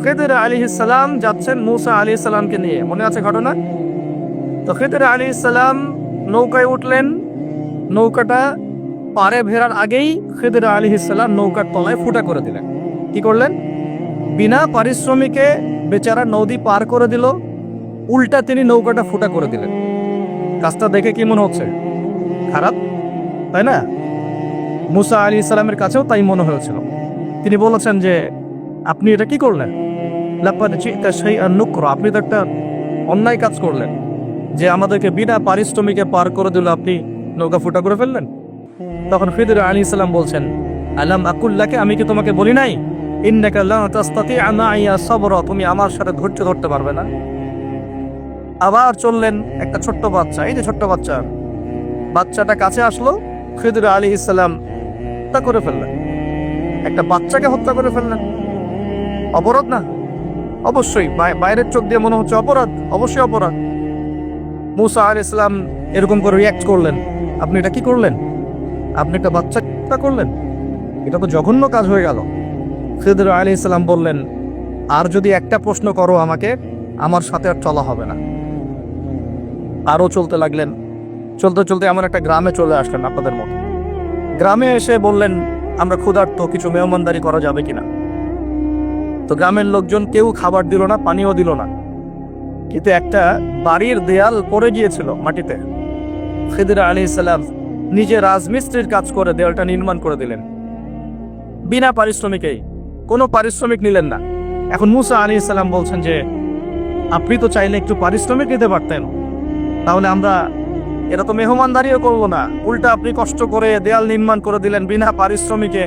খিদর আলাইহিস সালাম যাচ্ছেন মূসা আলাইহিস সালামকে নিয়ে, মনে আছে ঘটনা? তো খিদর আলাইহিস সালাম নৌকায় উঠলেন, নৌকাটা পারে ভেড়ার আগেই খিদর আলাইহিস সালাম নৌকার তলায় ফুটা করে দিলেন। কি করলেন? বিনা পারিশ্রমিকে বেচারা নদী পার করে দিল, উল্টা তিনি নৌকাটা ফুটা করে দিলেন। কাজটা দেখে কি মনে হচ্ছে? খারাপ, তাই না? মূসা আলাইহিস সালামের কাছেও তাই মনে হয়েছিল। তিনি বলেছেন যে আপনি এটা কি করলেন? লাকাদ জি'তা শাইআন নুকরা, আপনি তো একটা অন্যায় কাজ করলেন যে আমাদেরকে বিনা পারিশ্রমিকে পার করে দিল, আপনি নৌকা ফুটা করে ফেললেন। তখন খিদর আলাইহিস সালাম বলছেন, আলাম আকুল লাকা, আমি কি তোমাকে বলি নাই ইন্নাকা লা তাসতাতি'আ মা'ইয়া সাবরা, তুমি আমার সাথে ধৈর্য ধরতে পারবে না? আবার চললেন, একটা ছোট্ট বাচ্চা, এই যে ছোট্ট বাচ্চাটা কাছে আসলো, খিদর আলাইহিস সালাম হত্যা করে ফেললেন। একটা বাচ্চাকে হত্যা করে ফেললেন, অপরাধ না? অবশ্যই, বাইরের চোখ দিয়ে মনে হচ্ছে অপরাধ, অবশ্যই অপরাধ। মূসা আলাইহিস সালাম এরকম করে রিয়াক্ট করলেন, আপনি এটা কি করলেন? আপনি একটা বাচ্চা হত্যা করলেন, এটা তো জঘন্য কাজ হয়ে গেল। খিদর আলাইহিস সালাম বললেন, আর যদি একটা প্রশ্ন করো আমাকে, আমার সাথে আর চলা হবে না। আরও চলতে লাগলেন, চলতে চলতে এমন একটা গ্রামে চলে আসলেন আপনাদের মতো। গ্রামে এসে বললেন, আমরা ক্ষুধার্ত, কিছু মেহমানদারি করা যাবে কিনা? তো গ্রামের লোকজন কেউ খাবার দিল না, পানিও দিল না, কিন্তু একটা বাড়ির দেয়াল পড়ে গিয়েছিল মাটিতে। খিদর আলাইহিস সালাম নিজে রাজমিস্ত্রির কাজ করে দেয়ালটা নির্মাণ করে দিলেন, বিনা পারিশ্রমিকেই, কোনো পারিশ্রমিক নিলেন না। এখন মূসা আলাইহিস সালাম বলছেন যে আপনি তো চাইলে একটু পারিশ্রমিক নিতে পারতেন, তাহলে আমরা এটা তো মেহমানদারিও করবো না, উল্টা আপনি কষ্ট করে দেয়াল নির্মাণ করে দিলেন বিনা পারিশ্রমিকে,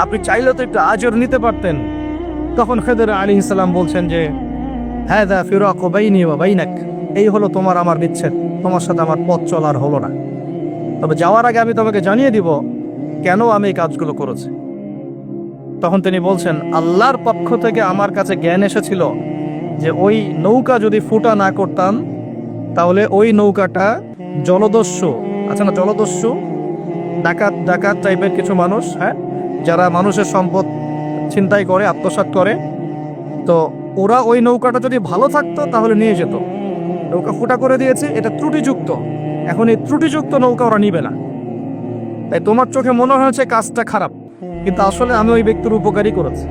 আপনি চাইলে তো একটু আজর নিতে পারতেন। তখন খিদর আলাইহিস সালাম বলছেন যে হাযা ফিরাকু বাইনি ওয়া বাইনাক, এই হলো তোমার আমার বিচ্ছেদ, তোমার সাথে আমার পথ চলার হলো না। তবে যাওয়ার আগে আমি তোমাকে জানিয়ে দিব কেন আমি এই কাজগুলো করেছি। তখন তিনি বলছেন, আল্লাহর পক্ষ থেকে আমার কাছে জ্ঞান এসেছিল যে ওই নৌকা যদি ফুটা না করতাম, তাহলে ওই নৌকাটা জলদস্যু আছে না, জলদস্যু ডাকাত টাইপের কিছু মানুষ, হ্যাঁ, যারা মানুষের সম্পদ ছিনতাই করে, আত্মসাৎ করে, তো ওরা ওই নৌকাটা যদি ভালো থাকতো তাহলে নিয়ে যেত। নৌকা ফুটা করে দিয়েছে, এটা ত্রুটিযুক্ত, এখন এই ত্রুটিযুক্ত নৌকা ওরা নিবে না। তাই তোমার চোখে মনে হয়েছে কাজটা খারাপ, কিন্তু আসলে আমি ওই ব্যক্তির উপকারই করেছি।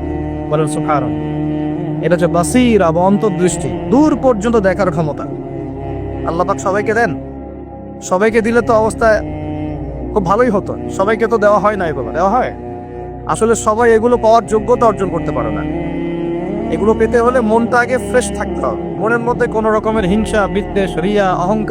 বলেন সুবহানাল্লাহ। এটা হচ্ছে বাসীরা বা অন্তর্দৃষ্টি, দূর পর্যন্ত দেখার ক্ষমতা আল্লাহ পাক সবাইকে দেন। সবাইকে দিলে তো অবস্থা খুব ভালোই হতো, সবাইকে তো দেওয়া হয় না, এগুলো দেওয়া হয়। আসলে সবাই এগুলো পাওয়ার যোগ্যতা অর্জন করতে পারে না। এগুলো পেতে হলে মনটা আগে ফ্রেশ থাকতে হবে, মনের মধ্যে কোনো রকমের হিংসা, বিদ্বেষ, রিয়া, অহংকার